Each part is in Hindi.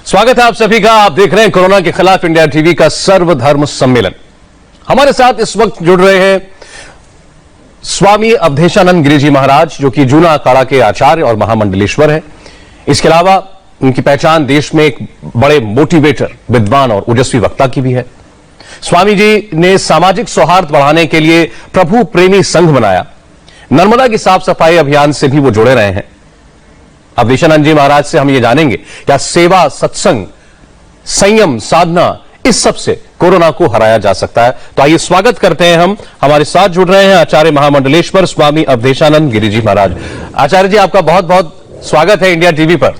स्वागत है आप सभी का। आप देख रहे हैं कोरोना के खिलाफ इंडिया टीवी का सर्वधर्म सम्मेलन। हमारे साथ इस वक्त जुड़ रहे हैं स्वामी अवधेशानंद गिरि जी महाराज, जो कि जूना अखाड़ा के आचार्य और महामंडलेश्वर है। इसके अलावा उनकी पहचान देश में एक बड़े मोटिवेटर, विद्वान और ओजस्वी वक्ता की भी है। स्वामी जी ने सामाजिक सौहार्द बढ़ाने के लिए प्रभु प्रेमी संघ बनाया। नर्मदा की साफ सफाई अभियान से भी वो जुड़े रहे हैं। अवधेशानंद जी महाराज से हम ये जानेंगे क्या सेवा, सत्संग, संयम, साधना, इस सब से कोरोना को हराया जा सकता है। तो आइए स्वागत करते हैं। हमारे साथ जुड़ रहे हैं आचार्य महामंडलेश्वर स्वामी अवधेशानंद गिरि जी महाराज। आचार्य जी, आपका बहुत बहुत स्वागत है इंडिया टीवी पर।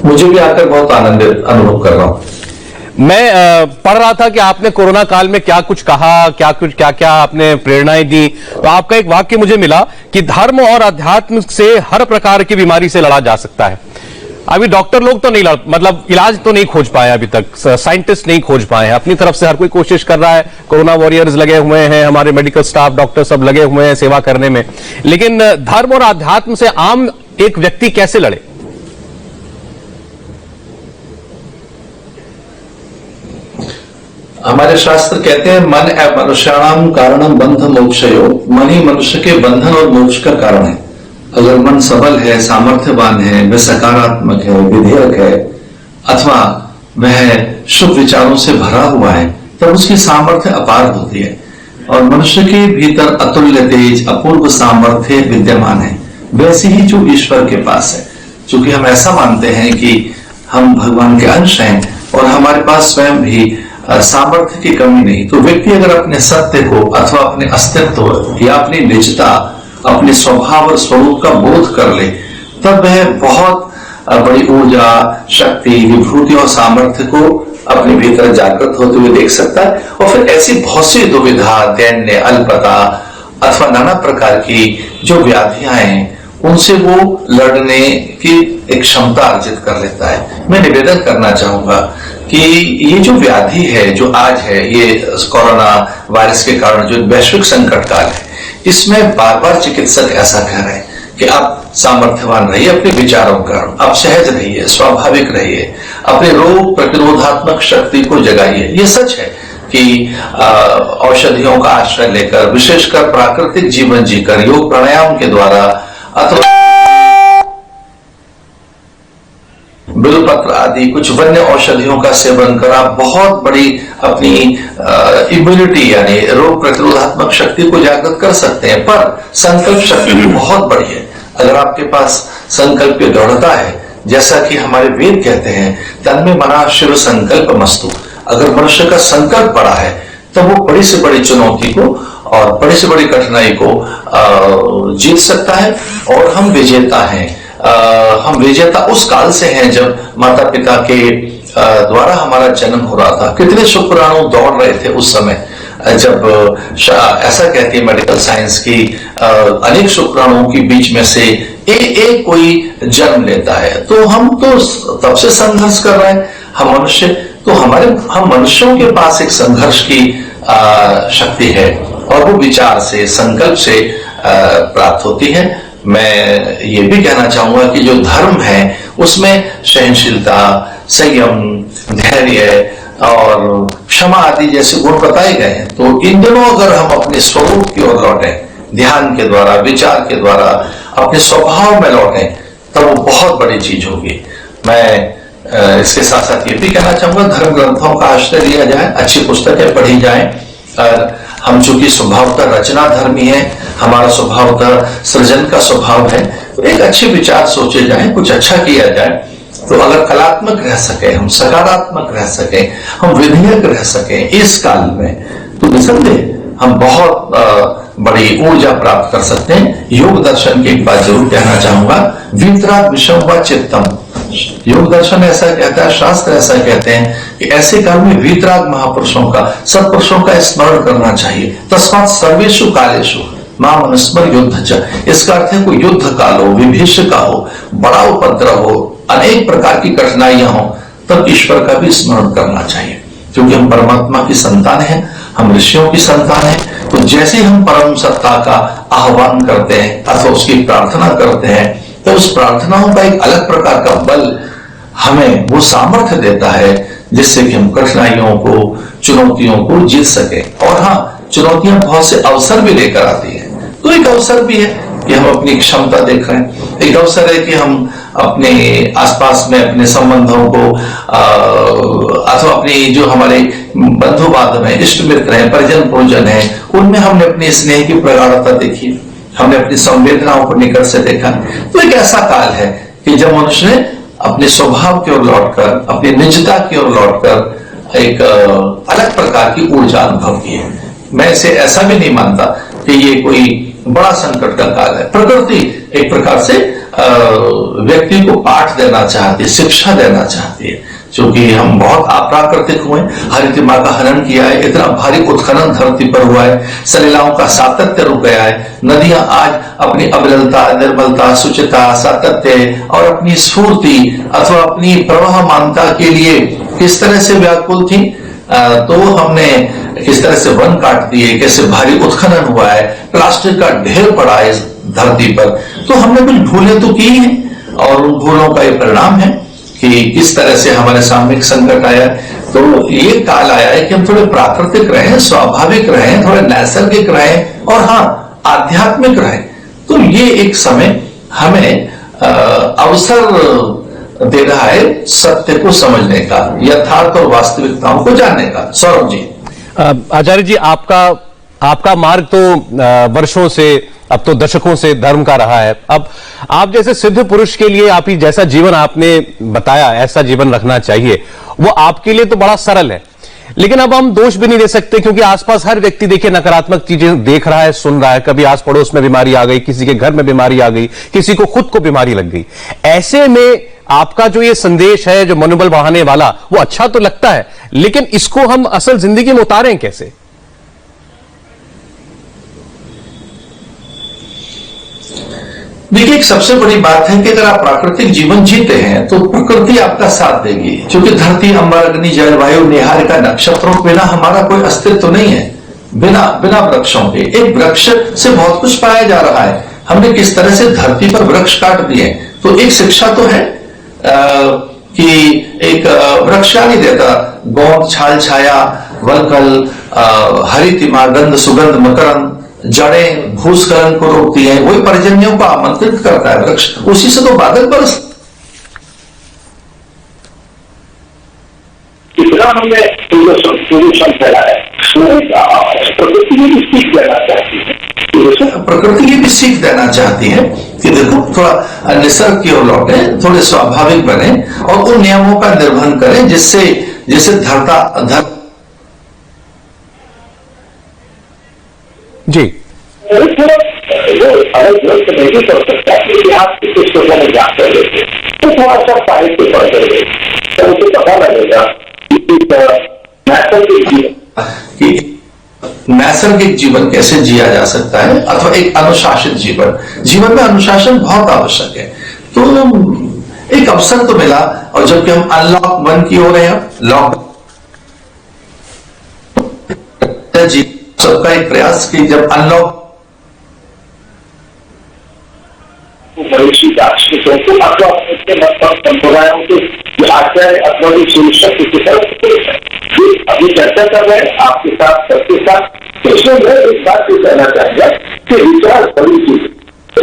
मुझे भी आकर बहुत आनंदित अनुभव कर रहा हूं। मैं पढ़ रहा था कि आपने कोरोना काल में क्या कुछ कहा, क्या आपने प्रेरणाएं दी। तो आपका एक वाक्य मुझे मिला कि धर्म और अध्यात्म से हर प्रकार की बीमारी से लड़ा जा सकता है। अभी डॉक्टर लोग तो नहीं मतलब इलाज तो नहीं खोज पाए अभी तक, साइंटिस्ट नहीं खोज पाए हैं। अपनी तरफ से हर कोई कोशिश कर रहा है। कोरोना वॉरियर्स लगे हुए हैं, हमारे मेडिकल स्टाफ, डॉक्टर सब लगे हुए हैं सेवा करने में। लेकिन धर्म और अध्यात्म से आम एक व्यक्ति कैसे लड़े? हमारे शास्त्र कहते हैं मन एवं मनुष्याणाम कारणम बंध मोक्षयो। मन ही मनुष्य के बंधन और मोक्ष का कारण है। अगर मन सबल है, सामर्थ्यवान है, वह सकारात्मक है, विधेयक है, अथवा वह शुभ विचारों से भरा हुआ है, तब उसकी सामर्थ्य अपार होती है। और मनुष्य के भीतर अतुल्य तेज, अपूर्व सामर्थ्य विद्यमान है, वैसे ही जो ईश्वर के पास है। चूंकि हम ऐसा मानते हैं कि हम भगवान के अंश हैं और हमारे पास स्वयं भी सामर्थ्य की कमी नहीं, तो व्यक्ति अगर अपने सत्य को अथवा अपने अस्तित्व या अपनी निजता, अपने स्वभाव और स्वरूप का बोध कर ले, तब वह बहुत बड़ी ऊर्जा, शक्ति, विभूति और सामर्थ्य को अपने भीतर जागृत होते हुए देख सकता है। और फिर ऐसी बहुत सी दुविधा, दैन्य, अल्पता अथवा नाना प्रकार की जो व्याधियां हैं, उनसे वो लड़ने की एक क्षमता अर्जित कर लेता है। मैं निवेदन करना चाहूंगा कि ये जो व्याधि है, जो आज है, ये कोरोना वायरस के कारण जो वैश्विक संकट काल है, इसमें बार बार चिकित्सक ऐसा कह रहे हैं कि आप सामर्थ्यवान रहिए अपने विचारों का, आप सहज रहिए, स्वाभाविक रहिए, अपने रोग प्रतिरोधात्मक शक्ति को जगाइए। ये सच है कि औषधियों का आश्रय लेकर, विशेषकर प्राकृतिक जीवन जीकर, योग प्राणायाम के द्वारा अथवा बिलपत्र आदि कुछ वन्य औषधियों का सेवन कर आप बहुत बड़ी अपनी इम्यूनिटी यानी रोग प्रतिरोधात्मक शक्ति को जागृत कर सकते हैं। पर संकल्प शक्ति बहुत बड़ी है। अगर आपके पास संकल्प की दृढ़ता है, जैसा कि हमारे वेद कहते हैं, तन्मे मना शिव संकल्प मस्तु। अगर मनुष्य का संकल्प बड़ा है, तो वो बड़ी से बड़ी चुनौती को और बड़ी से बड़ी कठिनाई को जीत सकता है। और हम विजेता हैं। हम विजेता उस काल से हैं जब माता पिता के द्वारा हमारा जन्म हो रहा था। कितने शुक्राणु दौड़ रहे थे उस समय, जब ऐसा कहती है मेडिकल साइंस की अनेक शुक्राणुओं के बीच में से एक कोई जन्म लेता है। तो हम तो तब से संघर्ष कर रहे हैं। हम मनुष्य तो हम मनुष्यों के पास एक संघर्ष की शक्ति है और वो विचार से, संकल्प से प्राप्त होती है। मैं ये भी कहना चाहूंगा कि जो धर्म है उसमें सहनशीलता, संयम, धैर्य और क्षमा आदि जैसे गुण बताए गए हैं। तो इन दिनों अगर हम अपने स्वरूप की ओर लौटें, ध्यान के द्वारा, विचार के द्वारा अपने स्वभाव में लौटें, तब वो बहुत बड़ी चीज होगी। मैं इसके साथ साथ ये भी कहना चाहूंगा, धर्म ग्रंथों का आश्रय लिया जाए, अच्छी पुस्तकें पढ़ी जाएं। हम चूंकि स्वभावतः रचना धर्मी है, हमारा स्वभावतः सृजन का स्वभाव है, तो एक अच्छे विचार सोचे जाएं, कुछ अच्छा किया जाए। तो अगर कलात्मक रह सके, हम सकारात्मक रह सके, हम विधेयक रह सके इस काल में, तो निसंदेह हम बहुत बड़ी ऊर्जा प्राप्त कर सकते हैं। योग दर्शन की एक बात जरूर कहना चाहूंगा, वीतराग विषम व चित्तम। योग दर्शन ऐसा कहता है, शास्त्र ऐसा कहते हैं कि ऐसे काल में वीतराग महापुरुषों का, सत्पुरुषों का स्मरण करना चाहिए। तस्मात् सर्वेषु कालेषु मां मनुस्मर युद्ध च। इसका अर्थ है कोई युद्ध काल हो, विभीषिका हो, बड़ा उपद्रव हो, अनेक प्रकार की कठिनाइयां हो, तब ईश्वर का भी स्मरण करना चाहिए। क्योंकि हम परमात्मा की संतान हैं, हम ऋषियों की संतान हैं। तो जैसे हम परम सत्ता का आह्वान करते हैं अथवा उसकी प्रार्थना करते हैं, तो उस प्रार्थनाओं का एक अलग प्रकार का बल हमें वो सामर्थ्य देता है जिससे कि हम कठिनाइयों को, चुनौतियों को जीत सके। और हाँ, चुनौतियां बहुत से अवसर भी लेकर आती है। तो एक अवसर भी है कि हम अपनी क्षमता देख रहे हैं, एक अवसर है कि हम अपने आसपास में अपने संबंधों को अथवा अपनी जो हमारे बंधु बांधव हैं, इष्ट मित्र हैं, परिजन परिजन हैं, उनमें हमने अपने स्नेह की प्रगाढ़ता देखी, हमने अपनी संवेदनाओं को निकट से देखा। तो एक ऐसा काल है कि जब मनुष्य ने अपने स्वभाव की ओर लौटकर, अपनी निजता की ओर लौटकर एक अलग प्रकार की ऊर्जा अनुभव की है। मैं इसे ऐसा भी नहीं मानता कि ये कोई बड़ा संकट का काल है। प्रकृति एक प्रकार से व्यक्ति को पाठ देना चाहती है, शिक्षा देना चाहती है, क्योंकि हम बहुत अप्राकृतिक हुए, हरितिमा का हनन किया है, इतना भारी उत्खनन धरती पर हुआ है, सलिलाओं का सातत्य रुक गया है, नदियां आज अपनी अविरलता, निर्मलता, शुचिता, सातत्य और अपनी स्फूर्ति अथवा अपनी प्रवाहमानता के लिए किस तरह से व्याकुल थी। तो हमने किस तरह से वन काट दिए, कैसे भारी उत्खनन हुआ है, प्लास्टिक का ढेर पड़ा है इस धरती पर। तो हमने कुछ भूलें तो की हैं और उन भूलों का ये परिणाम है कि किस तरह से हमारे सामने संकट आया। तो ये काल आया है कि हम थोड़े प्राकृतिक रहें, स्वाभाविक रहें, थोड़े नैसर्गिक रहें और हाँ, आध्यात्मिक रहें। तो ये एक समय हमें अवसर दे रहा है सत्य को समझने का, यथार्थ और वास्तविकताओं को जानने का। सौरभ जी। आचार्य जी, आपका मार्ग तो वर्षों से, अब तो दशकों से धर्म का रहा है। अब आप जैसे सिद्ध पुरुष के लिए, आप ही जैसा जीवन आपने बताया, ऐसा जीवन रखना चाहिए, वो आपके लिए तो बड़ा सरल है। लेकिन अब हम दोष भी नहीं दे सकते, क्योंकि आसपास हर व्यक्ति देखिए नकारात्मक चीजें देख रहा है, सुन रहा है। कभी आस पड़ोस में बीमारी आ गई, किसी के घर में बीमारी आ गई, किसी को खुद को बीमारी लग गई। ऐसे में आपका जो ये संदेश है, जो मनोबल बढ़ाने वाला, वो अच्छा तो लगता है, लेकिन इसको हम असल जिंदगी में उतारें कैसे? देखिए, एक सबसे बड़ी बात है कि अगर आप प्राकृतिक जीवन जीते हैं तो प्रकृति आपका साथ देगी, क्योंकि धरती, अंबर, अग्नि, जल, वायु, निहारिका, नक्षत्रों के बिना हमारा कोई अस्तित्व नहीं है। बिना वृक्षों के, एक वृक्ष से बहुत कुछ पाया जा रहा है। हमने किस तरह से धरती पर वृक्ष काट दिए। तो एक शिक्षा तो है कि एक वृक्ष क्या नहीं देता, गोंद, छाल, छाया, वलकल, हरितिमा, गंध, सुगंध, मकरंद, जड़ें भूस्खलन को रोकती है, वही पर्जन्यों को आमंत्रित करता है वृक्ष, उसी से तो बादल बरस। इतना हमने प्रदूषण फैलाया, प्रकृति की भी सीख देना चाहती है। प्रकृति की भी सीख देना चाहती है कि देखो, थोड़ा निसर्ग की ओर लौटे, थोड़े स्वाभाविक बने और उन नियमों का निर्वहन करें जिससे धरता जी वो अलग नहीं कर सकता कि आप किस पुस्तकों में जाकर लेते, तो थोड़ा सा साहित्य पढ़ कर तो उसे पता लगेगा नैसर्गिक जीवन कैसे जिया जा सकता है, अथवा एक अनुशासित जीवन में अनुशासन बहुत आवश्यक है। तो एक अवसर तो मिला, और जबकि हम अनलॉक 1 की ओर हैं, लॉक सबका एक प्रयास की जब अनलॉक मनुष्य दार्शनिकों को अथवा अपने मतलब संप्रदायों के आचार्य अथवा सुनिश्चित की तरफ अभी चर्चा कर रहे हैं आपके साथ, सबके साथ। इसमें मैं एक बात भी कहना चाहूंगा कि विचार बड़ी चीज,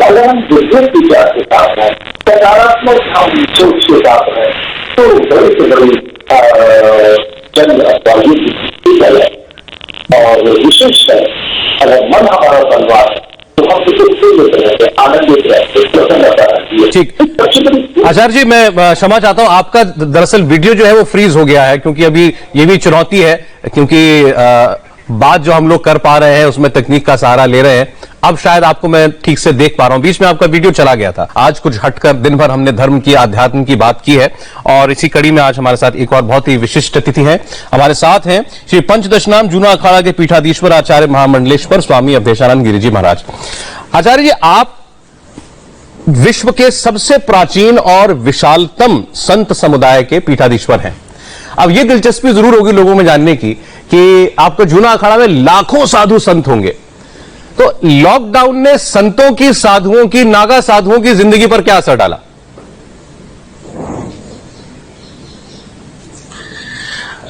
अगर हम विद्युत विचार के साथ हैं, सकारात्मक हम सोच के साथ हैं, तो बड़ी से बड़ी जन्म अथवा और विशेषकर अगर मन हमारा बलवान है तो हम इसे आनंदित रहते। ठीक, आचार्य जी, मैं क्षमा चाहता हूं, आपका दरअसल वीडियो जो है वो फ्रीज हो गया है, क्योंकि अभी ये भी चुनौती है, क्योंकि बात जो हम लोग कर पा रहे हैं उसमें तकनीक का सहारा ले रहे हैं। अब शायद आपको मैं ठीक से देख पा रहा हूं, बीच में आपका वीडियो चला गया था। आज कुछ हटकर दिन भर हमने धर्म की, अध्यात्म की बात की है, और इसी कड़ी में आज हमारे साथ एक और बहुत ही विशिष्ट अतिथि हैं। हमारे साथ हैं श्री पंचदशनाम जूना अखाड़ा के पीठाधीश्वर आचार्य महामंडलेश्वर स्वामी अवधेशानंद गिरिजी महाराज। आचार्य जी, आप विश्व के सबसे प्राचीन और विशालतम संत समुदाय के पीठाधीश्वर हैं। अब यह दिलचस्पी जरूर होगी लोगों में जानने की कि आपको जूना अखाड़ा में लाखों साधु संत होंगे, तो लॉकडाउन ने संतों की, साधुओं की, नागा साधुओं की जिंदगी पर क्या असर डाला?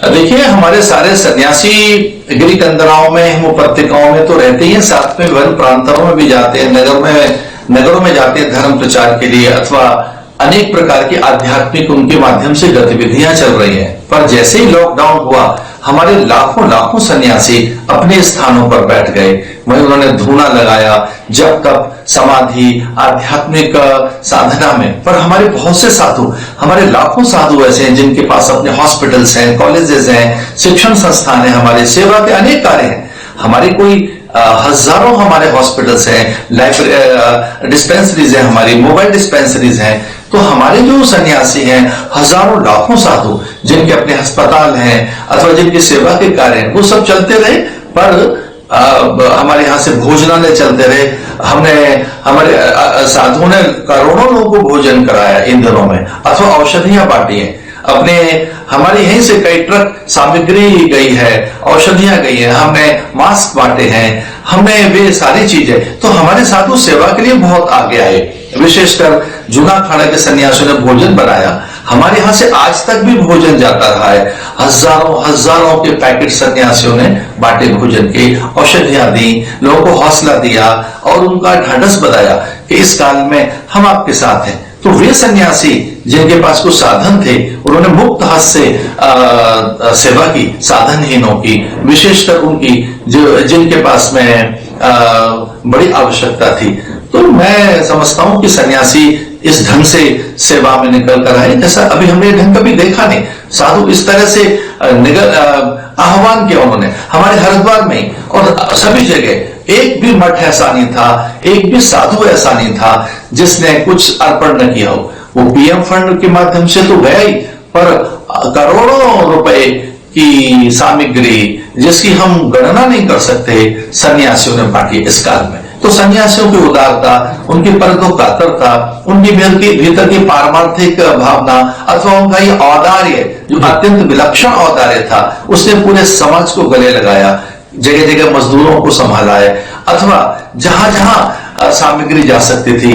देखिए, हमारे सारे सन्यासी गिरी कंदराओं में, हिम उपत्यकाओं में तो रहते ही हैं, साथ में वन प्रांतों में भी जाते हैं, नगरों में जाते हैं धर्म प्रचार के लिए, अथवा अनेक प्रकार की आध्यात्मिक उनके माध्यम से गतिविधियां चल रही हैं। पर जैसे ही लॉकडाउन हुआ, हमारे लाखों सन्यासी अपने स्थानों पर बैठ गए। वहीं उन्होंने धूना लगाया, जब तक समाधि, आध्यात्मिक साधना में। पर हमारे बहुत से साधु, हमारे लाखों साधु ऐसे हैं जिनके पास अपने हॉस्पिटल्स हैं, कॉलेजेस हैं, शिक्षण संस्थान है, हमारे सेवा के अनेक कार्य हैं। हमारे कोई हजारों हमारे हॉस्पिटल्स हैं, डिस्पेंसरीज हैं, हमारी मोबाइल डिस्पेंसरीज हैं। तो हमारे जो सन्यासी हैं, हजारों लाखों साधु जिनके अपने अस्पताल हैं अथवा जिनकी सेवा के कार्य हैं, वो सब चलते रहे। पर हमारे यहाँ से भोजनालय चलते रहे। हमारे साधुओं ने करोड़ों लोगों को भोजन कराया इन दिनों में, अथवा औषधियां बांटी हैं। हमारे यहीं से कई ट्रक सामग्री गई है, औषधियां गई है, हमने मास्क बांटे हैं, हमने वे सारी चीजें। तो हमारे साधु सेवा के लिए बहुत आगे आए। विशेषकर जूना अखाड़ा के सन्यासियों ने भोजन बनाया। हमारे यहां से आज तक भी भोजन जाता रहा है। हजारों के पैकेट सन्यासियों ने बांटे भोजन के, औषधियां दी, लोगों को हौसला दिया और उनका ढांढस बताया कि इस काल में हम आपके साथ हैं। तो वे सन्यासी जिनके पास कुछ साधन थे, उन्होंने मुक्त हाथ से सेवा की, साधनहीनों की, विशेषकर उनकी जिनके पास में बड़ी आवश्यकता थी। तो मैं समझता हूं कि सन्यासी इस ढंग से सेवा में निकल कर आए, जैसा अभी हमने ढंग कभी देखा नहीं। साधु इस तरह से आह्वान किया उन्होंने हमारे हरिद्वार में और सभी जगह। एक भी मठ ऐसा नहीं था, एक भी साधु ऐसा नहीं था जिसने कुछ अर्पण न किया हो। वो पीएम फंड के माध्यम से तो गया ही, पर करोड़ों रुपए की सामग्री जिसकी हम गणना नहीं कर सकते, सन्यासियों ने बांटी इस काल में। तो सन्यासियों की उदारता, उनकी परोपकारता, उनकी भीतर की पारमार्थिक भावना अथवा उनका ये औदार्य जो अत्यंत विलक्षण औदार्य था, उसने पूरे समाज को गले लगाया। जगह जगह मजदूरों को संभाला है, अथवा जहां जहां सामग्री जा सकती थी,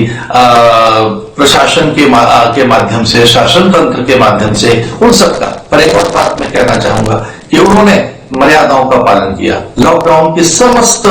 प्रशासन के माध्यम से, शासन तंत्र के माध्यम से, उन सबका। पर एक और बात मैं कहना चाहूंगा कि उन्होंने मर्यादाओं का पालन किया। लॉकडाउन की समस्त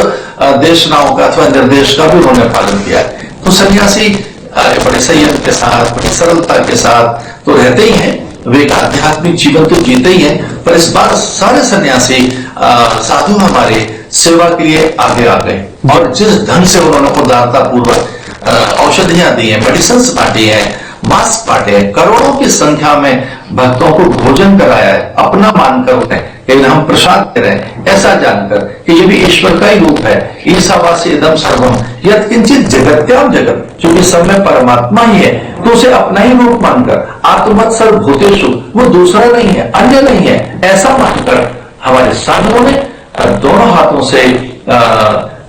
देशनाओं का अथवा निर्देश का भी उन्होंने पालन किया। तो सन्यासी बड़े संयम के साथ, बड़ी सरलता के साथ तो रहते ही हैं, वे एक आध्यात्मिक जीवन तो जीते ही हैं। पर इस बार सारे सन्यासी साधु हमारे सेवा के लिए आगे आ गए, और जिस ढंग से उन्होंने उदारता पूर्वक औषधियां दी हैं, मेडिसिन बांटी हैं, मास्क बांटे हैं, करोड़ों की संख्या में भक्तों को भोजन कराया है, अपना मानकर उन्हें, लेकिन हम प्रसाद दे रहे हैं ऐसा जानकर कि ये भी ईश्वर का ही रूप है। ईशावासी इदं सर्वम यत्किंचित जगत्याम जगत, क्योंकि सब में परमात्मा ही है, तो उसे अपना ही रूप मानकर, आत्मवत् सर्वभूतेषु, वो दूसरा नहीं है, अन्य नहीं है, ऐसा मानकर हमारे साधुओं ने दोनों हाथों से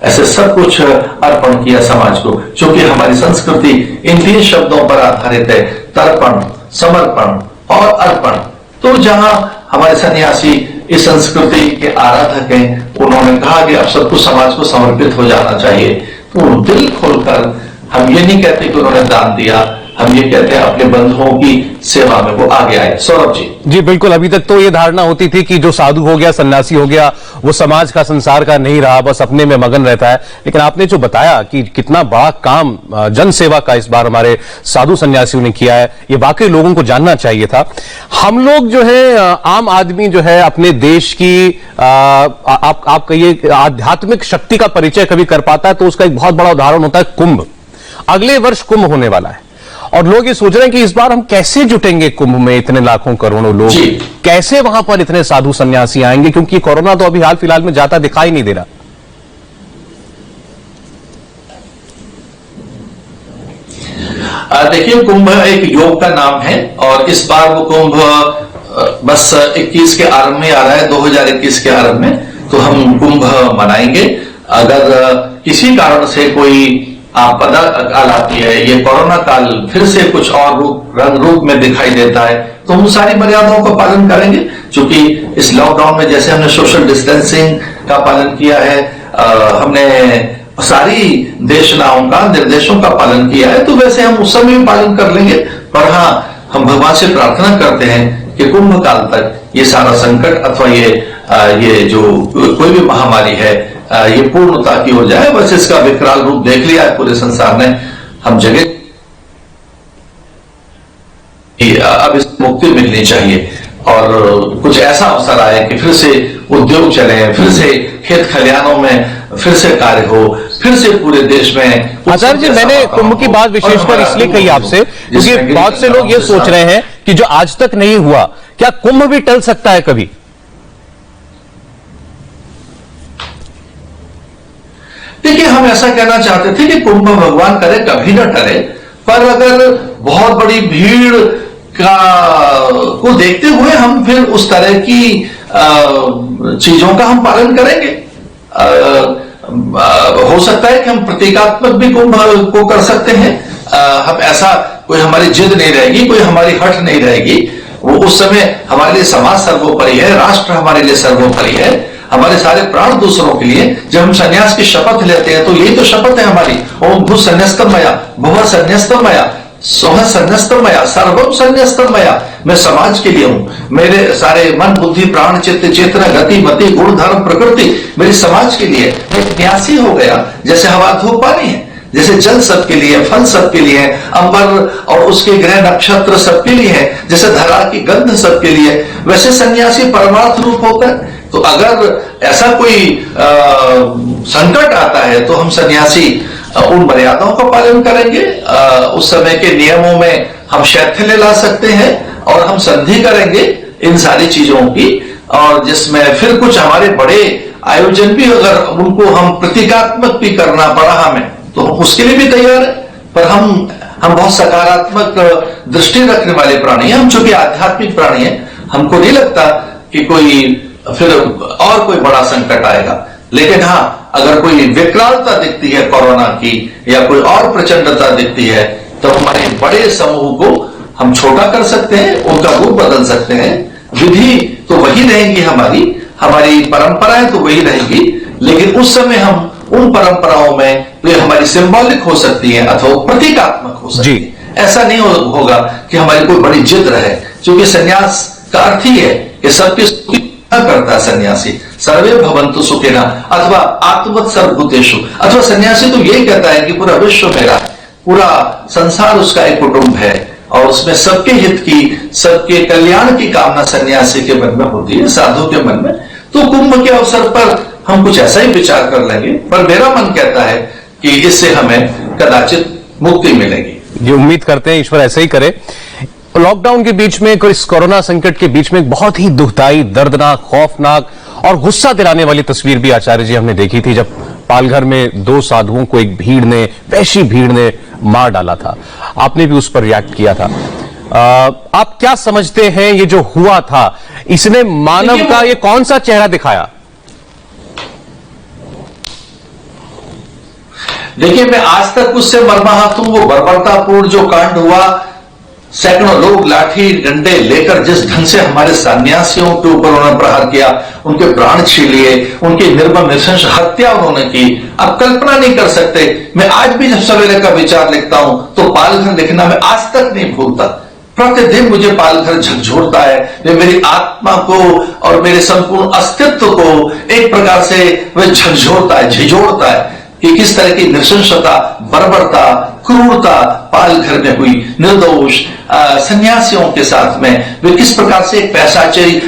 ऐसे सब कुछ अर्पण किया समाज को। क्योंकि हमारी संस्कृति इन 3 शब्दों पर आधारित है, तर्पण, समर्पण और अर्पण। तो जहां हमारे सन्यासी इस संस्कृति के आराधक हैं, उन्होंने कहा कि अब सब कुछ समाज को समर्पित हो जाना चाहिए। तो दिल खोलकर हम ये नहीं कहते कि उन्होंने दान दिया, हम ये कहते हैं अपने बंधुओं की सेवा में वो आगे आए। सौरभ जी बिल्कुल। अभी तक तो ये धारणा होती थी कि जो साधु हो गया, सन्यासी हो गया, वो समाज का, संसार का नहीं रहा, बस अपने में मगन रहता है। लेकिन आपने जो बताया कि कितना बड़ा काम जन सेवा का इस बार हमारे साधु सन्यासियों ने किया है, ये वाकई लोगों को जानना चाहिए था। हम लोग जो है, आम आदमी जो है, अपने देश की आप कहिए आध्यात्मिक शक्ति का परिचय कभी कर पाता है, तो उसका एक बहुत बड़ा उदाहरण होता है कुंभ। अगले वर्ष कुंभ होने वाला है और लोग ये सोच रहे हैं कि इस बार हम कैसे जुटेंगे कुंभ में, इतने लाखों करोड़ों लोग, कैसे वहां पर इतने साधु सन्यासी आएंगे, क्योंकि कोरोना तो अभी हाल फिलहाल में जाता दिखाई नहीं दे रहा। देखिए, कुंभ एक योग का नाम है और इस बार वो कुंभ बस 21 के आरंभ में आ रहा है, 2021 के आरंभ में। तो हम कुंभ मनाएंगे। अगर किसी कारण से कोई आपदा काल आती है, ये कोरोना काल फिर से कुछ और रंग रूप में दिखाई देता है, तो हम सारी मर्यादाओं का पालन करेंगे। क्योंकि इस लॉकडाउन में जैसे हमने सोशल डिस्टेंसिंग का पालन किया है, हमने सारी देशनाओं का निर्देशों का पालन किया है, तो वैसे हम उस समय भी पालन कर लेंगे। पर हाँ, हम भगवान से प्रार्थना करते हैं कि कुंभ काल तक ये सारा संकट अथवा ये जो कोई भी महामारी है ये पूर्णता की हो जाए। बस इसका विकराल रूप देख लिया है पूरे संसार ने, हम जगह अब इस मुक्ति मिलनी चाहिए और कुछ ऐसा अवसर आए कि फिर से उद्योग चले, फिर से खेत खलिहानों में फिर से कार्य हो, फिर से पूरे देश में। आचार्य जी, मैंने कुंभ की बात विशेषकर इसलिए कही आपसे क्योंकि बहुत से लोग ये सोच रहे हैं कि जो आज तक नहीं हुआ, क्या कुंभ भी टल सकता है कभी? देखिए, हम ऐसा कहना चाहते थे कि कुंभ भगवान करे कभी न टले, पर अगर बहुत बड़ी भीड़ को देखते हुए हम फिर उस तरह की चीजों का हम पालन करेंगे। हो सकता है कि हम प्रतीकात्मक भी कुंभ को कर सकते हैं। हम ऐसा कोई हमारी जिद नहीं रहेगी, कोई हमारी हट नहीं रहेगी। वो उस समय हमारे लिए समाज सर्वोपरि है, राष्ट्र हमारे लिए सर्वोपरि है, हमारे सारे प्राण दूसरों के लिए। जब हम संन्यास की शपथ लेते हैं तो यही तो शपथ है हमारी, ओम भू संन्यस्तम मया, भुव संन्यस्तम मया, सोह संन्यस्तम मया, सर्वम संन्यस्तम मया। मैं समाज के लिए हूं, मेरे सारे मन बुद्धि प्राण चित्त चेतना गति मति गुण धर्म प्रकृति मेरी समाज के लिए। एक न्यासी हो गया, जैसे हवा धूप पानी है, जैसे जल सबके लिए, फल सबके लिए, अंबर और उसके ग्रह नक्षत्र सबके लिए है, जैसे धरा की गंध सबके लिए, वैसे सन्यासी परमार्थ रूप होता है। तो अगर ऐसा कोई संकट आता है तो हम सन्यासी उन मर्यादाओं का पालन करेंगे। उस समय के नियमों में हम शैथिल्य ला सकते हैं और हम संधि करेंगे इन सारी चीजों की, और जिसमें फिर कुछ हमारे बड़े आयोजन भी अगर उनको हम प्रतीकात्मक भी करना पड़ा हमें, तो उसके लिए भी तैयार है। पर हम बहुत सकारात्मक दृष्टि रखने वाले प्राणी हैं। हम चूंकि आध्यात्मिक प्राणी हैं, हमको नहीं लगता कि कोई फिर और कोई बड़ा संकट आएगा। लेकिन हाँ, अगर कोई विकरालता दिखती है कोरोना की या कोई और प्रचंडता दिखती है, तो हमारे बड़े समूह को हम छोटा कर सकते हैं, उनका रूप बदल सकते हैं। विधि तो वही रहेगी, हमारी परंपराएं तो वही रहेगी, लेकिन उस समय हम उन परंपराओं में वे हमारी सिंबॉलिक हो सकती है अथवा प्रतीकात्मक हो सकती है। ऐसा नहीं होगा कि हमारी कोई बड़ी जिद रहे, क्योंकि संन्यास का अर्थ ही है कि सबकी करता है सन्यासी, सर्वे भवन्तु सुखिनः अथवा आत्मवत् सर्वभूतेषु। अथवा सन्यासी तो यही कहता है कि पूरा विश्व मेरा है, पूरा संसार उसका एक कुटुंब है, और उसमें सबके हित की, सबके कल्याण की कामना सन्यासी के मन में होती है, साधु के मन में। तो कुंभ के अवसर पर हम कुछ ऐसा ही विचार कर लेंगे, पर मेरा मन कहता है कि इससे हमें कदाचित मुक्ति मिलेगी। ये उम्मीद करते हैं ईश्वर ऐसा ही करे। लॉकडाउन के बीच में, इस कोरोना संकट के बीच में एक बहुत ही दुखदाई, दर्दनाक, खौफनाक और गुस्सा दिलाने वाली तस्वीर भी आचार्य जी हमने देखी थी, जब पालघर में 2 साधुओं को एक भीड़ ने, वैशी भीड़ ने मार डाला था। आपने भी उस पर रिएक्ट किया था। आप क्या समझते हैं ये जो हुआ था, इसने मानव का ये कौन सा चेहरा दिखाया? देखिए, मैं आज तक उससे मर्माहत हूं। वो बर्बरतापूर्ण जो कांड हुआ, सैकड़ों लोग लाठी डंडे लेकर जिस ढंग से हमारे सन्यासियों के ऊपर उन्होंने प्रहार किया, उनके प्राण छीन लिए, उनकी निर्मम नृशंस हत्या उन्होंने की, आप कल्पना नहीं कर सकते। मैं आज भी जब सवेरे का विचार लिखता हूं तो पालघर लिखना मैं आज तक नहीं भूलता। प्रतिदिन मुझे पालघर झकझोरता है, वे मेरी आत्मा को और मेरे संपूर्ण अस्तित्व को एक प्रकार से वह झकझोरता है, झिझोड़ता है कि किस तरह की नृशंसता, बर्बरता, क्रूरता पालघर में हुई। निर्दोष सन्यासियों के साथ में वे किस प्रकार से एक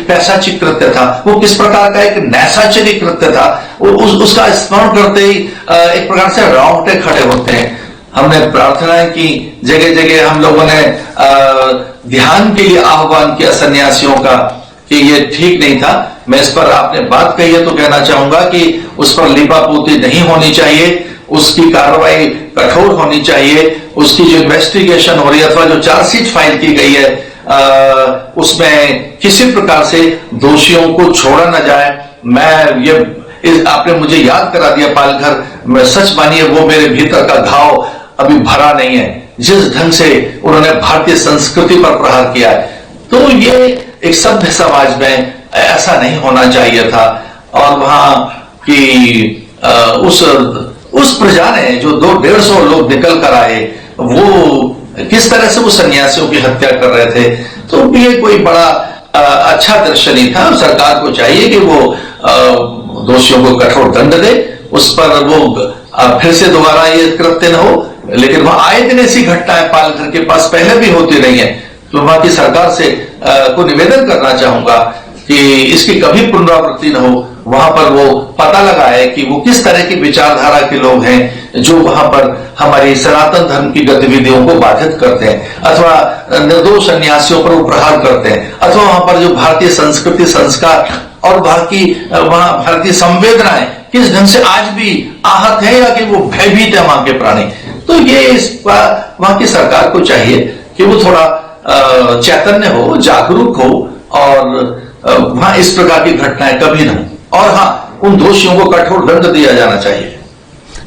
पैशाची कृत्य था, वो किस प्रकार का एक नैसाचरी कृत्य था, उसका स्मरण करते ही एक प्रकार से रोंगटे खड़े होते हैं। हमने प्रार्थनाएं की, जगह जगह हम लोगों ने ध्यान के लिए आह्वान किया सन्यासियों का कि ये ठीक नहीं था। मैं इस पर, आपने बात कही है तो कहना चाहूंगा कि उस पर लिपापोती नहीं होनी चाहिए, उसकी कार्रवाई कठोर होनी चाहिए। उसकी जो इन्वेस्टिगेशन हो रही है अथवा जो चार्जशीट फाइल की गई है, उसमें किसी प्रकार से दोषियों को छोड़ा न जाए। आपने मुझे याद करा दिया पालघर मैं सच मानिए वो मेरे भीतर का घाव अभी भरा नहीं है। जिस ढंग से उन्होंने भारतीय संस्कृति पर प्रहार किया है, तो ये एक सभ्य समाज में ऐसा नहीं होना चाहिए था। और वहां की उस प्रजा ने जो 200-150 लोग निकल कर आए, वो किस तरह से वो सन्यासियों की हत्या कर रहे थे, तो ये कोई बड़ा अच्छा दृश्य नहीं था। सरकार को चाहिए कि वो दोषियों को कठोर दंड दे, उस पर वो फिर से दोबारा ये कृत्य न हो। लेकिन वहां आए दिन ऐसी घटनाएं पालघर के पास पहले भी होती रही है, तो वहां की सरकार से को निवेदन करना चाहूंगा कि इसकी कभी पुनरावृत्ति न हो। वहां पर वो पता लगाए कि वो किस तरह की विचारधारा के लोग हैं जो वहां पर हमारी सनातन धर्म की गतिविधियों को बाधित करते हैं, अथवा निर्दोष सन्यासियों पर वो प्रहार करते हैं, अथवा वहां पर जो भारतीय संस्कृति, संस्कार और वहां भारतीय संवेदनाएं किस ढंग से आज भी आहत है या कि वो भयभीत है वहां के प्राणी। तो ये वहां की सरकार को चाहिए कि वो थोड़ा चैतन्य हो, जागरूक हो, और वहां इस प्रकार की घटनाएं कभी न हो। और हाँ, उन दोषियों को कठोर दंड दिया जाना चाहिए।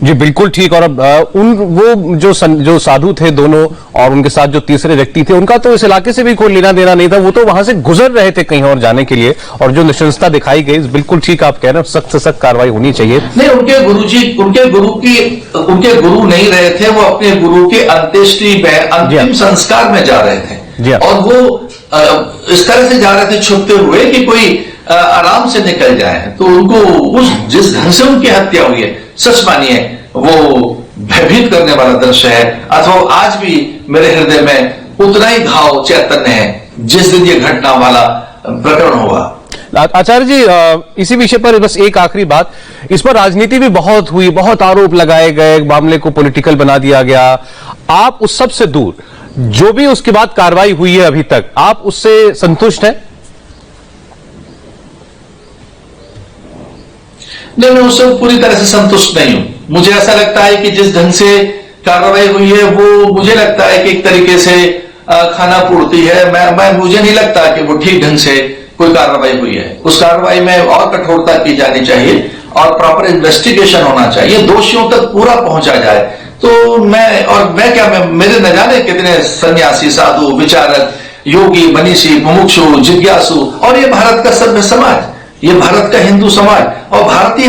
जी बिल्कुल ठीक। और अब वो जो साधु थे दोनों, और उनके साथ जो तीसरे व्यक्ति थे, उनका तो इस इलाके से भी कोई लेना देना नहीं था। वो तो वहां से गुजर रहे थे कहीं और जाने के लिए, और जो नृशंसता दिखाई गई, बिल्कुल ठीक आप कह रहे हैं, सख्त से सख्त कार्रवाई होनी चाहिए। नहीं, उनके गुरु नहीं रहे थे, वो अपने गुरु के अंत्येष्टि में अंतिम संस्कार में जा रहे थे, और वो इस तरह से जा रहे थे छुपते हुए कि कोई आराम से निकल जाए। तो उनको जिस ढंग से उनकी हत्या हुई है, सच मानिए वो भयभीत करने वाला दृश्य है। अथवा आज भी मेरे हृदय में उतना ही घाव चैतन्य है जिस दिन ये घटना वाला प्रकरण हुआ। आचार्य जी, इसी विषय पर बस एक आखिरी बात, इस पर राजनीति भी बहुत हुई, बहुत आरोप लगाए गए, मामले को पॉलिटिकल बना दिया गया। आप उस सब से दूर, जो भी उसके बाद कार्रवाई हुई है अभी तक, आप उससे संतुष्ट हैं? नहीं, मैं उससे पूरी तरह से संतुष्ट नहीं हूं। मुझे ऐसा लगता है कि जिस ढंग से कार्रवाई हुई है, वो मुझे लगता है कि एक तरीके से खाना पूर्ति है। मुझे नहीं लगता कि वो ठीक ढंग से कोई कार्रवाई हुई है। उस कार्रवाई में और कठोरता की जानी चाहिए और प्रॉपर इन्वेस्टिगेशन होना चाहिए, दोषियों तक पूरा पहुंचा जाए। तो मैं मेरे न जाने कितने सन्यासी, साधु, विचारक, योगी, मनीषी, मुमुक्षु, जिज्ञासु, और ये भारत का सभ्य समाज, ये भारत का हिंदू समाज और भारतीय,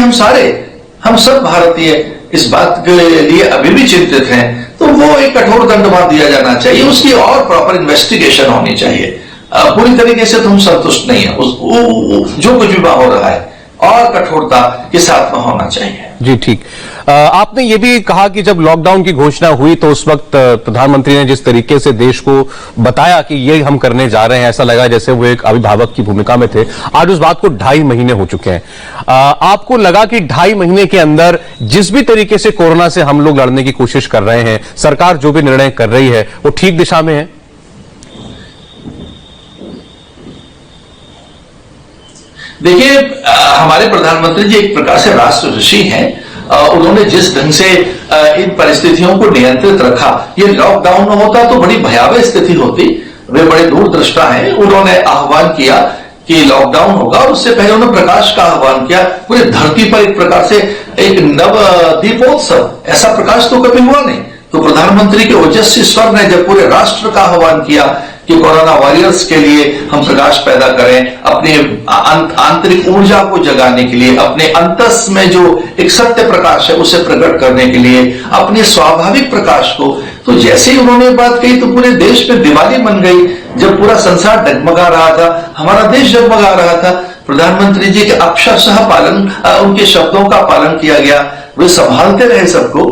हम सब भारतीय इस बात के लिए अभी भी चिंतित हैं। तो वो एक कठोर दंड दिया जाना चाहिए, उसकी और प्रॉपर इन्वेस्टिगेशन होनी चाहिए। पूरी तरीके से तो हम संतुष्ट नहीं है, जो कुछ भी हो रहा है और कठोरता के साथ में होना चाहिए। जी ठीक। आपने ये भी कहा कि जब लॉकडाउन की घोषणा हुई तो उस वक्त प्रधानमंत्री ने जिस तरीके से देश को बताया कि ये हम करने जा रहे हैं, ऐसा लगा जैसे वो एक अभिभावक की भूमिका में थे। आज उस बात को 2.5 महीने हो चुके हैं। आपको लगा कि 2.5 महीने के अंदर जिस भी तरीके से कोरोना से हम लोग लड़ने की कोशिश कर रहे हैं, सरकार जो भी निर्णय कर रही है, वो ठीक दिशा में है? देखिए, हमारे प्रधानमंत्री जी एक प्रकार से राष्ट्र ऋषि हैं। उन्होंने जिस ढंग से इन परिस्थितियों को नियंत्रित रखा, ये लॉकडाउन न होता तो बड़ी भयावह स्थिति होती। वे बड़े दूरदृष्टा हैं। उन्होंने आह्वान किया कि लॉकडाउन होगा, और उससे पहले उन्होंने प्रकाश का आह्वान किया। पूरी धरती पर एक प्रकार से एक नव दीपोत्सव, ऐसा प्रकाश तो कभी हुआ नहीं। तो प्रधानमंत्री के ओजस्वी स्वर ने जब पूरे राष्ट्र का आह्वान किया कि कोरोना वॉरियर्स के लिए हम प्रकाश पैदा करें, अपने आंतरिक ऊर्जा को जगाने के लिए, अपने अंतस में जो एक सत्य प्रकाश है उसे प्रकट करने के लिए, अपने स्वाभाविक प्रकाश को, तो जैसे ही उन्होंने बात कही तो पूरे देश में दिवाली मन गई। जब पूरा संसार डगमगा रहा था, हमारा देश डगमगा रहा था, प्रधानमंत्री जी के अक्षरशः पालन, उनके शब्दों का पालन किया गया। वे संभालते रहे सबको।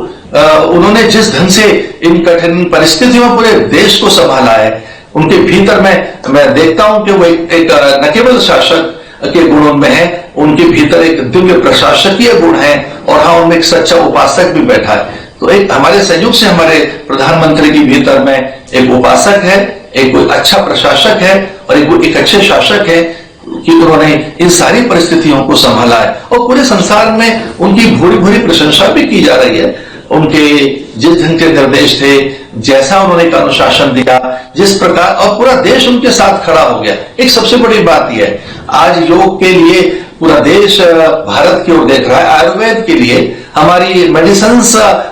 उन्होंने जिस ढंग से इन कठिन परिस्थितियों में पूरे देश को संभाला है, उनके भीतर मैं देखता हूं कि वो एक न केवल शासक के गुण उनमें है, उनके भीतर एक दिव्य प्रशासकीय गुण है, और हाँ, उनमें एक सच्चा उपासक भी बैठा है। तो एक हमारे संयोग से हमारे प्रधानमंत्री के भीतर में एक उपासक है, एक कोई अच्छा प्रशासक है, और एक अच्छे शासक है कि उन्होंने इन सारी परिस्थितियों को संभाला है। और पूरे संसार में उनकी भूरी भूरी प्रशंसा भी की जा रही है। उनके जिस ढंग के निर्देश थे, जैसा उन्होंने एक अनुशासन दिया, जिस प्रकार, और पूरा देश उनके साथ खड़ा हो गया। एक सबसे बड़ी बात यह है, आज योग के लिए पूरा देश भारत की ओर देख रहा है। आयुर्वेद के लिए हमारी मेडिसिन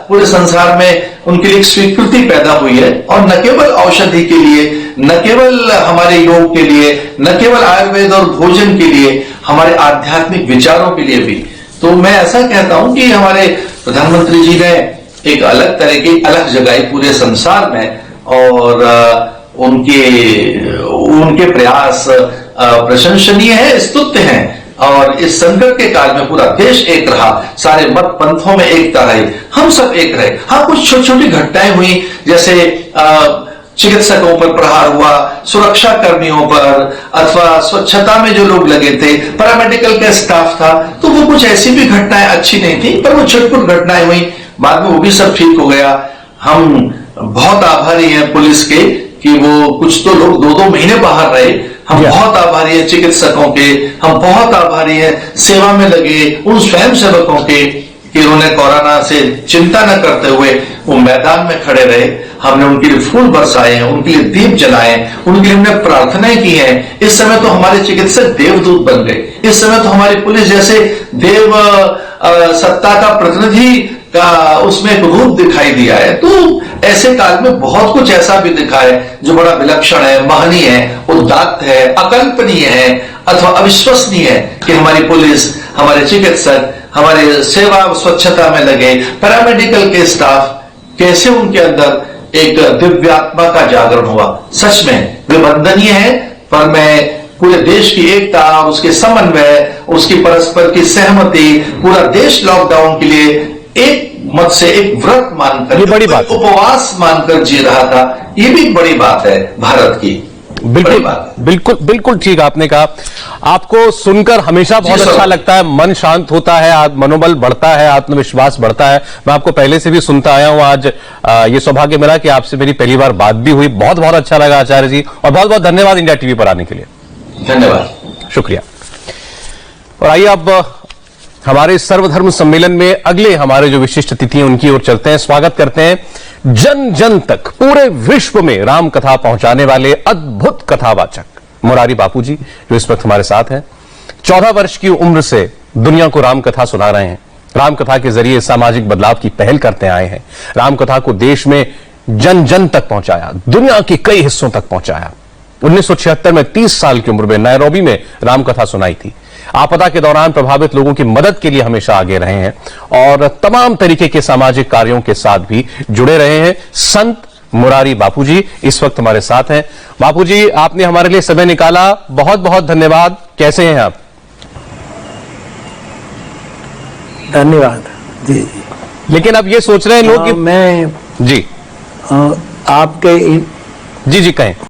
पूरे संसार में उनके लिए एक स्वीकृति पैदा हुई है। और न केवल औषधि के लिए, न केवल हमारे योग के लिए, न केवल आयुर्वेद और भोजन के लिए, हमारे आध्यात्मिक विचारों के लिए भी। तो मैं ऐसा कहता हूं कि हमारे प्रधानमंत्री जी ने एक अलग तरह की अलग जगाई पूरे संसार में, और उनके प्रयास प्रशंसनीय है, स्तुत्य हैं। और इस संकट के काल में पूरा देश एक रहा, सारे मत पंथों में एकता रही, हम सब एक रहे। हाँ, कुछ छोटी छोटी घटनाएं हुई, जैसे चिकित्सकों पर प्रहार हुआ, सुरक्षा कर्मियों पर, अथवा स्वच्छता में जो लोग लगे थे, पैरामेडिकल का स्टाफ था, तो वो कुछ ऐसी भी घटनाएं अच्छी नहीं थी, पर वो छोटी घटनाएं हुई। बाद में वो भी सब ठीक हो गया। हम बहुत आभारी हैं पुलिस के कि वो कुछ तो लोग 2-2 महीने बाहर रहे। हम बहुत आभारी हैं चिकित्सकों के, हम बहुत आभारी हैं सेवा में लगे उन स्वयं सेवकों के कि उन्होंने कोरोना से चिंता न करते हुए वो मैदान में खड़े रहे। हमने उनके लिए फूल बरसाए हैं, उनके लिए दीप जलाए, उनके लिए हमने प्रार्थनाएं की हैं। इस समय तो हमारे चिकित्सक देवदूत बन गए। इस समय तो हमारी पुलिस जैसे देव सत्ता का प्रतिनिधि का उसमें एक रूप दिखाई दिया है। तो ऐसे काल में बहुत कुछ ऐसा भी दिखा है जो बड़ा विलक्षण है, महनीय है, उदात्त है, अकल्पनीय है अथवा अविश्वसनीय है कि हमारी पुलिस, हमारे चिकित्सक, हमारे सेवा स्वच्छता में लगे पैरामेडिकल के स्टाफ, कैसे उनके अंदर एक दिव्यात्मा का जागरण हुआ। सच में वे वंदनीय है। पर मैं पूरे देश की एकता, उसके समन्वय, उसकी परस्पर की सहमति, पूरा देश लॉकडाउन के लिए एक मत से एक व्रत मानकर, ये बड़ी बात, उपवास मानकर जी रहा था। ये भी बड़ी बात है भारत की। बिल्कुल ठीक आपने कहा। आपको सुनकर हमेशा बहुत अच्छा लगता है, मन शांत होता है, मनोबल बढ़ता है, आत्मविश्वास बढ़ता है। मैं आपको पहले से भी सुनता आया हूं। आज ये सौभाग्य मिला कि आपसे मेरी पहली बार बात भी हुई। बहुत बहुत अच्छा लगा आचार्य जी, और बहुत बहुत धन्यवाद इंडिया टीवी पर आने के लिए। धन्यवाद, शुक्रिया। और आइए अब हमारे सर्वधर्म सम्मेलन में अगले हमारे जो विशिष्ट अतिथि हैं उनकी ओर चलते हैं। स्वागत करते हैं जन जन तक, पूरे विश्व में राम कथा पहुंचाने वाले अद्भुत कथावाचक मुरारी बापू जी, जो इस वक्त हमारे साथ हैं। 14 वर्ष की उम्र से दुनिया को राम कथा सुना रहे हैं। राम कथा के जरिए सामाजिक बदलाव की पहल करते आए हैं। राम कथा को देश में जन जन तक पहुंचाया, दुनिया के कई हिस्सों तक पहुंचाया। 1976 में 30 साल की उम्र में नैरोबी में राम कथा सुनाई थी। आपदा के दौरान प्रभावित लोगों की मदद के लिए हमेशा आगे रहे हैं और तमाम तरीके के सामाजिक कार्यों के साथ भी जुड़े रहे हैं। संत मुरारी बापू जी इस वक्त हमारे साथ हैं। बापू जी, आपने हमारे लिए समय निकाला, बहुत बहुत धन्यवाद। कैसे हैं आप? धन्यवाद जी। लेकिन अब ये सोच रहे हैं लोग कि मैं जी आपके जी कहें।